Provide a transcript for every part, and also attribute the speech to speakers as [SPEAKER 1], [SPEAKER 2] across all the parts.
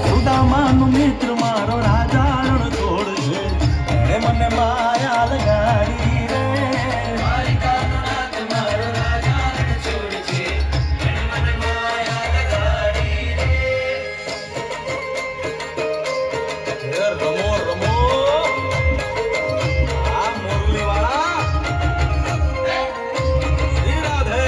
[SPEAKER 1] સુદામાનો મિત્ર મારો રાજા રણ છોડ છે, એ મને માયા લગાડી રે. મારી કાનુનાથ મારો રાજા રણ છોડ છે, એને મને માયા લગાડી રે. રમો રમો આ મુરલી વાળા શ્રી રાધે.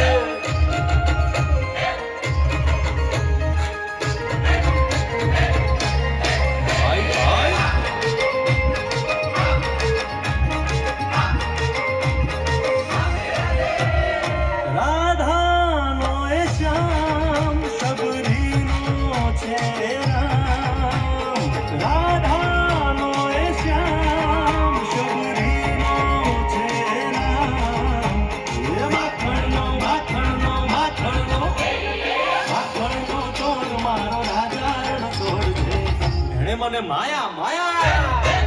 [SPEAKER 1] રાધાનો એ શ્યામ શબરીનો છે રામ. રાધાનો એ શ્યામ શબરીનો છે રામ. એ માખણનો માખણનો માખણનો માખણનો ચોર મારો રાજા રણ છોડ છે, એણે મને માયા માયા